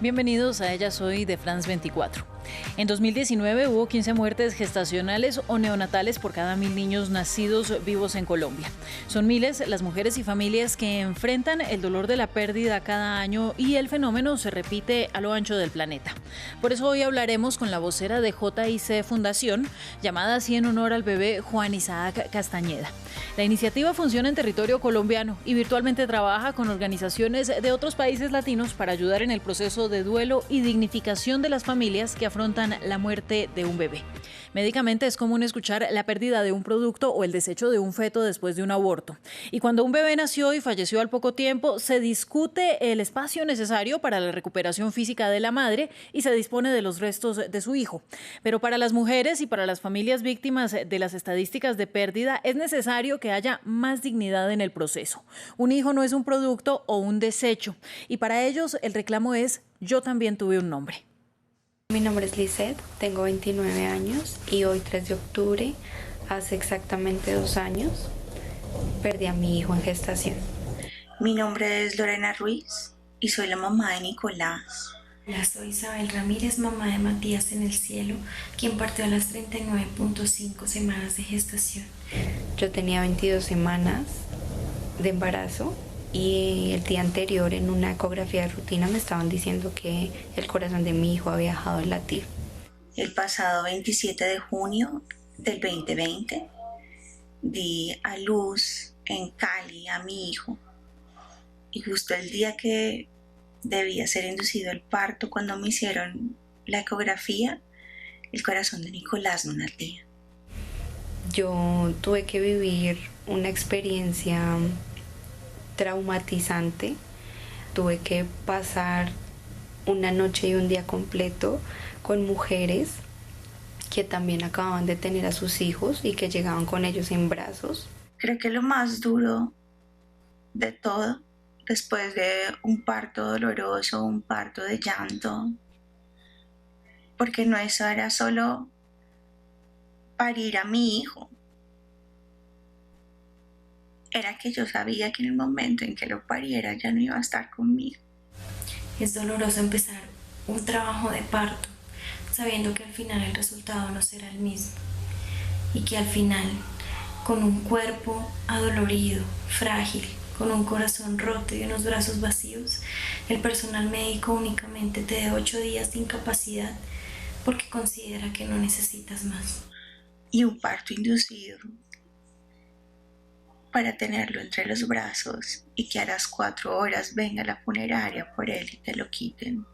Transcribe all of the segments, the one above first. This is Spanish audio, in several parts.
Bienvenidos a Ella Soy de France 24. En 2019 hubo 15 muertes gestacionales o neonatales por cada 1.000 niños nacidos vivos en Colombia. Son miles las mujeres y familias que enfrentan el dolor de la pérdida cada año y el fenómeno se repite a lo ancho del planeta. Por eso hoy hablaremos con la vocera de JIC Fundación, llamada así en honor al bebé Juan Isaac Castañeda. La iniciativa funciona en territorio colombiano y virtualmente trabaja con organizaciones de otros países latinos para ayudar en el proceso de duelo y dignificación de las familias que afrontan la muerte de un bebé. Médicamente es común escuchar la pérdida de un producto o el desecho de un feto después de un aborto. Y cuando un bebé nació y falleció al poco tiempo, se discute el espacio necesario para la recuperación física de la madre y se dispone de los restos de su hijo. Pero para las mujeres y para las familias víctimas de las estadísticas de pérdida es necesario que haya más dignidad en el proceso. Un hijo no es un producto o un desecho. Y para ellos el reclamo es: yo también tuve un nombre. Mi nombre es Lisette, tengo 29 años y hoy 3 de octubre, hace exactamente 2 años, perdí a mi hijo en gestación. Mi nombre es Lorena Ruiz y soy la mamá de Nicolás. Hola, soy Isabel Ramírez, mamá de Matías en el cielo, quien partió a las 39.5 semanas de gestación. Yo tenía 22 semanas de embarazo y el día anterior en una ecografía de rutina me estaban diciendo que el corazón de mi hijo había dejado de latir. El pasado 27 de junio del 2020 di a luz en Cali a mi hijo y justo el día que debía ser inducido el parto, cuando me hicieron la ecografía, el corazón de Nicolás no latía. Yo tuve que vivir una experiencia traumatizante. Tuve que pasar una noche y un día completo con mujeres que también acababan de tener a sus hijos y que llegaban con ellos en brazos. Creo que lo más duro de todo, después de un parto doloroso, un parto de llanto, porque no eso era solo parir a mi hijo, era que yo sabía que en el momento en que lo pariera ya no iba a estar conmigo. Es doloroso empezar un trabajo de parto sabiendo que al final el resultado no será el mismo y que al final, con un cuerpo adolorido, frágil, con un corazón roto y unos brazos vacíos, el personal médico únicamente te da 8 días de incapacidad porque considera que no necesitas más. Y un parto inducido para tenerlo entre los brazos y que a las 4 horas venga la funeraria por él y te lo quiten.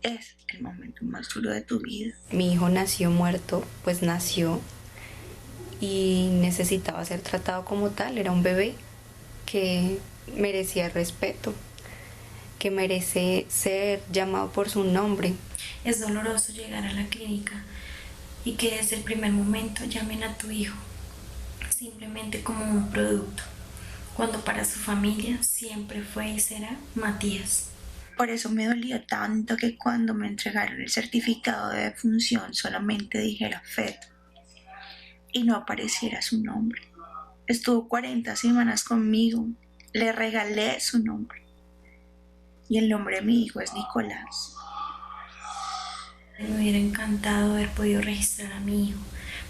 Es el momento más duro de tu vida. Mi hijo nació muerto, pues nació y necesitaba ser tratado como tal. Era un bebé que merecía respeto, que merece ser llamado por su nombre. Es doloroso llegar a la clínica y que desde el primer momento llamen a tu hijo simplemente como un producto, cuando para su familia siempre fue y será Matías. Por eso me dolió tanto que cuando me entregaron el certificado de defunción solamente dijera feto y no apareciera su nombre. Estuvo 40 semanas conmigo, le regalé su nombre y el nombre de mi hijo es Nicolás. Me hubiera encantado haber podido registrar a mi hijo,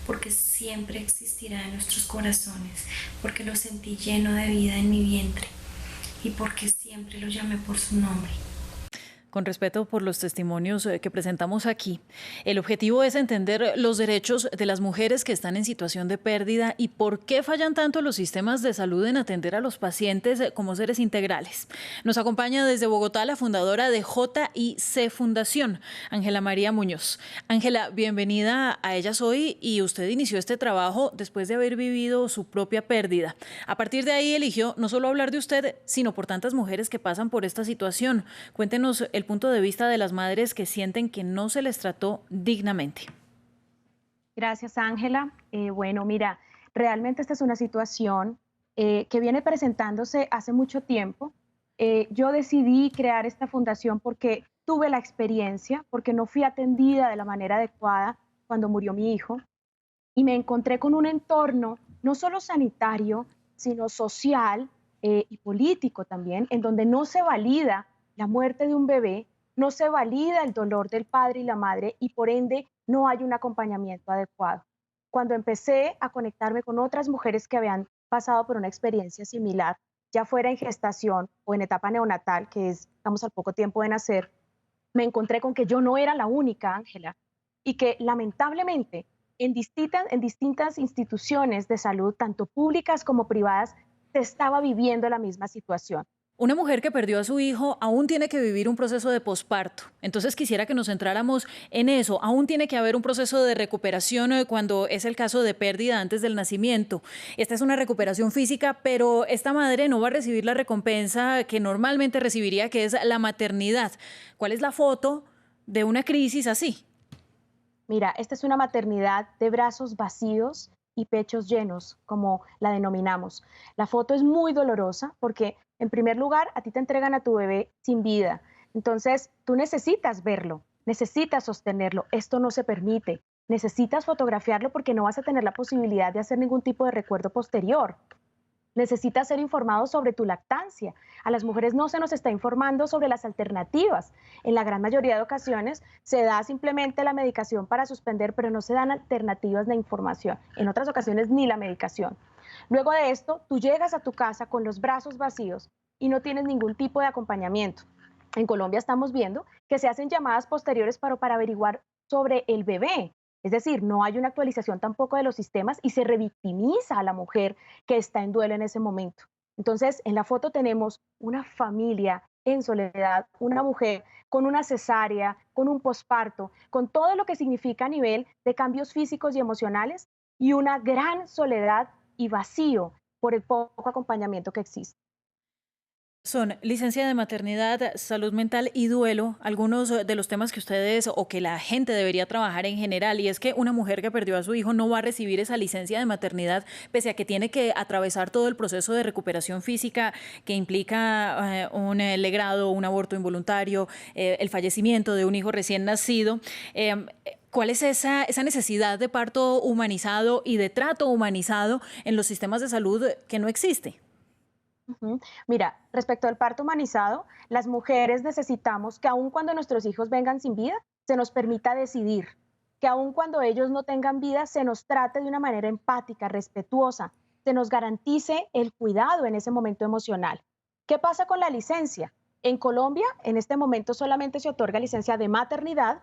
porque siempre existirá en nuestros corazones, porque lo sentí lleno de vida en mi vientre y porque siempre lo llamé por su nombre. Con respeto por los testimonios que presentamos aquí, el objetivo es entender los derechos de las mujeres que están en situación de pérdida y por qué fallan tanto los sistemas de salud en atender a los pacientes como seres integrales. Nos acompaña desde Bogotá la fundadora de JIC Fundación, Ángela María Muñoz. Ángela, bienvenida a Ella Soy, y usted inició este trabajo después de haber vivido su propia pérdida. A partir de ahí eligió no solo hablar de usted, sino por tantas mujeres que pasan por esta situación. Cuéntenos el punto de vista de las madres que sienten que no se les trató dignamente. Gracias, Ángela. Bueno, mira, realmente esta es una situación que viene presentándose hace mucho tiempo. Yo decidí crear esta fundación porque tuve la experiencia, porque no fui atendida de la manera adecuada cuando murió mi hijo y me encontré con un entorno no solo sanitario, sino social y político también, en donde no se valida la muerte de un bebé no se valida el dolor del padre y la madre y por ende no hay un acompañamiento adecuado. Cuando empecé a conectarme con otras mujeres que habían pasado por una experiencia similar, ya fuera en gestación o en etapa neonatal, que es, estamos al poco tiempo de nacer, me encontré con que yo no era la única, Ángela, y que lamentablemente en distintas instituciones de salud, tanto públicas como privadas, se estaba viviendo la misma situación. Una mujer que perdió a su hijo aún tiene que vivir un proceso de posparto. Entonces quisiera que nos centráramos en eso. Aún tiene que haber un proceso de recuperación cuando es el caso de pérdida antes del nacimiento. Esta es una recuperación física, pero esta madre no va a recibir la recompensa que normalmente recibiría, que es la maternidad. ¿Cuál es la foto de una crisis así? Mira, esta es una maternidad de brazos vacíos y pechos llenos, como la denominamos. La foto es muy dolorosa porque, en primer lugar, a ti te entregan a tu bebé sin vida. Entonces, tú necesitas verlo, necesitas sostenerlo. Esto no se permite. Necesitas fotografiarlo porque no vas a tener la posibilidad de hacer ningún tipo de recuerdo posterior. Necesitas ser informado sobre tu lactancia. A las mujeres no se nos está informando sobre las alternativas. En la gran mayoría de ocasiones se da simplemente la medicación para suspender, pero no se dan alternativas de información. En otras ocasiones ni la medicación. Luego de esto, tú llegas a tu casa con los brazos vacíos y no tienes ningún tipo de acompañamiento. En Colombia estamos viendo que se hacen llamadas posteriores para averiguar sobre el bebé. Es decir, no hay una actualización tampoco de los sistemas y se revictimiza a la mujer que está en duelo en ese momento. Entonces, en la foto tenemos una familia en soledad, una mujer con una cesárea, con un posparto, con todo lo que significa a nivel de cambios físicos y emocionales y una gran soledad y vacío por el poco acompañamiento que existe. Son licencia de maternidad, salud mental y duelo, algunos de los temas que ustedes o que la gente debería trabajar en general. Y es que una mujer que perdió a su hijo no va a recibir esa licencia de maternidad, pese a que tiene que atravesar todo el proceso de recuperación física que implica un legrado, un aborto involuntario, el fallecimiento de un hijo recién nacido. ¿Cuál es esa necesidad de parto humanizado y de trato humanizado en los sistemas de salud que no existe? Ujú. Mira, respecto al parto humanizado, las mujeres necesitamos que aun cuando nuestros hijos vengan sin vida, se nos permita decidir, que aun cuando ellos no tengan vida, se nos trate de una manera empática, respetuosa, se nos garantice el cuidado en ese momento emocional. ¿Qué pasa con la licencia? En Colombia, en este momento solamente se otorga licencia de maternidad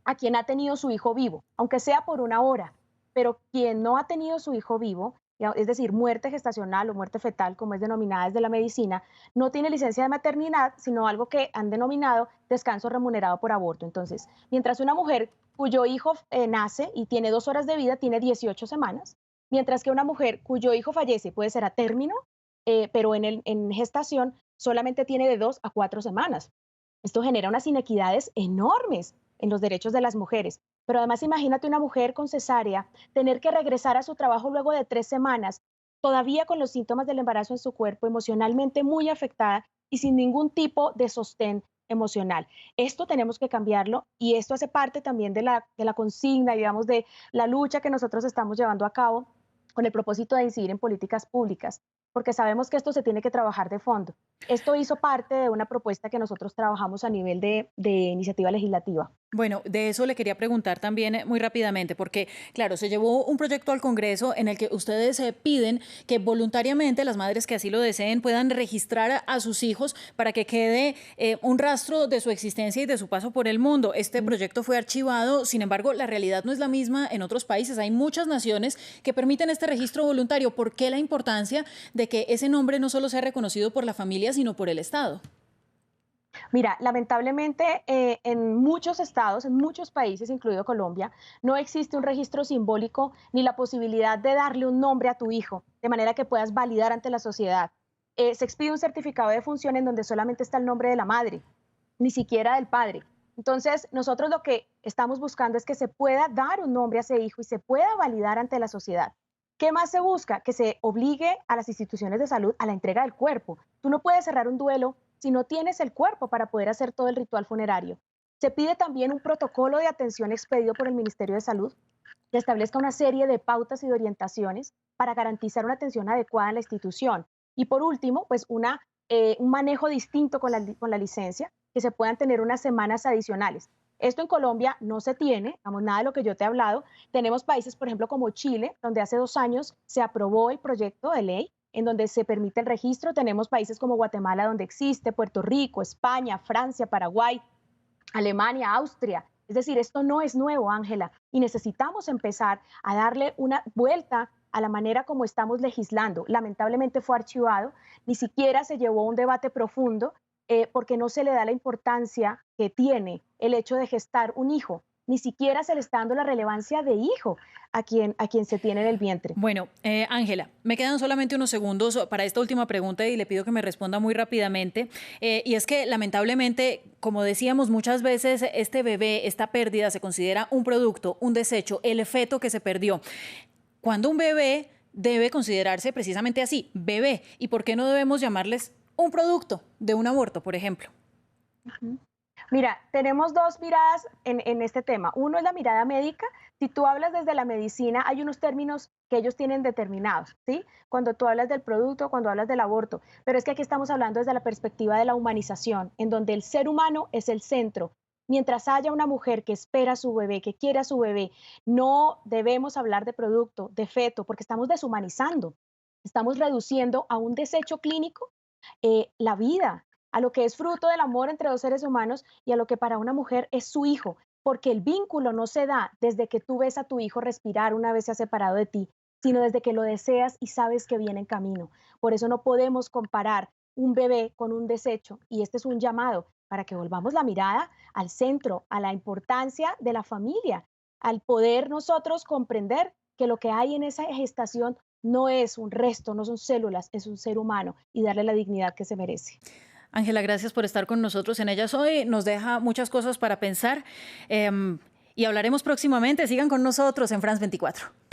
a quien ha tenido su hijo vivo, aunque sea por una hora, pero quien no ha tenido su hijo vivo, es decir, muerte gestacional o muerte fetal, como es denominada desde la medicina, no tiene licencia de maternidad, sino algo que han denominado descanso remunerado por aborto. Entonces, mientras una mujer cuyo hijo nace y tiene 2 horas de vida, tiene 18 semanas, mientras que una mujer cuyo hijo fallece puede ser a término, pero en gestación solamente tiene de 2 a 4 semanas. Esto genera unas inequidades enormes en los derechos de las mujeres. Pero además imagínate una mujer con cesárea tener que regresar a su trabajo luego de 3 semanas, todavía con los síntomas del embarazo en su cuerpo, emocionalmente muy afectada y sin ningún tipo de sostén emocional. Esto tenemos que cambiarlo y esto hace parte también de la consigna, digamos, de la lucha que nosotros estamos llevando a cabo con el propósito de incidir en políticas públicas, porque sabemos que esto se tiene que trabajar de fondo. Esto hizo parte de una propuesta que nosotros trabajamos a nivel de iniciativa legislativa. Bueno, de eso le quería preguntar también muy rápidamente, porque claro, se llevó un proyecto al Congreso en el que ustedes piden que voluntariamente las madres que así lo deseen puedan registrar a sus hijos para que quede un rastro de su existencia y de su paso por el mundo. Este proyecto fue archivado, sin embargo, la realidad no es la misma en otros países. Hay muchas naciones que permiten este registro voluntario. ¿Por qué la importancia de que ese nombre no solo sea reconocido por la familia, sino por el Estado? Mira, lamentablemente en muchos estados, en muchos países, incluido Colombia, no existe un registro simbólico ni la posibilidad de darle un nombre a tu hijo, de manera que puedas validar ante la sociedad. Se expide un certificado de función en donde solamente está el nombre de la madre, ni siquiera del padre. Entonces, nosotros lo que estamos buscando es que se pueda dar un nombre a ese hijo y se pueda validar ante la sociedad. ¿Qué más se busca? Que se obligue a las instituciones de salud a la entrega del cuerpo. Tú no puedes cerrar un duelo si no tienes el cuerpo para poder hacer todo el ritual funerario. Se pide también un protocolo de atención expedido por el Ministerio de Salud que establezca una serie de pautas y de orientaciones para garantizar una atención adecuada en la institución. Y por último, pues un manejo distinto con la licencia, que se puedan tener unas semanas adicionales. Esto en Colombia no se tiene, vamos, nada de lo que yo te he hablado. Tenemos países, por ejemplo, como Chile, donde hace 2 años se aprobó el proyecto de ley en donde se permite el registro. Tenemos países como Guatemala, donde existe, Puerto Rico, España, Francia, Paraguay, Alemania, Austria. Es decir, esto no es nuevo, Ángela, y necesitamos empezar a darle una vuelta a la manera como estamos legislando. Lamentablemente fue archivado, ni siquiera se llevó un debate profundo porque no se le da la importancia que tiene el hecho de gestar un hijo. Ni siquiera se le está dando la relevancia de hijo a quien se tiene en el vientre. Bueno, Ángela, me quedan solamente unos segundos para esta última pregunta y le pido que me responda muy rápidamente. Y es que lamentablemente, como decíamos muchas veces, este bebé, esta pérdida se considera un producto, un desecho, el feto que se perdió. Cuando un bebé debe considerarse precisamente así, bebé, ¿y por qué no debemos llamarles un producto de un aborto, por ejemplo? Mira, tenemos dos miradas en este tema. Uno es la mirada médica. Si tú hablas desde la medicina, hay unos términos que ellos tienen determinados, ¿sí? Cuando tú hablas del producto, cuando hablas del aborto. Pero es que aquí estamos hablando desde la perspectiva de la humanización, en donde el ser humano es el centro. Mientras haya una mujer que espera a su bebé, que quiere a su bebé, no debemos hablar de producto, de feto, porque estamos deshumanizando. Estamos reduciendo a un desecho clínico la vida, a lo que es fruto del amor entre dos seres humanos y a lo que para una mujer es su hijo, porque el vínculo no se da desde que tú ves a tu hijo respirar una vez se ha separado de ti, sino desde que lo deseas y sabes que viene en camino. Por eso no podemos comparar un bebé con un desecho, y este es un llamado para que volvamos la mirada al centro, a la importancia de la familia, al poder nosotros comprender que lo que hay en esa gestación no es un resto, no son células, es un ser humano, y darle la dignidad que se merece. Ángela, gracias por estar con nosotros en Ellas Hoy. Nos deja muchas cosas para pensar y hablaremos próximamente. Sigan con nosotros en France 24.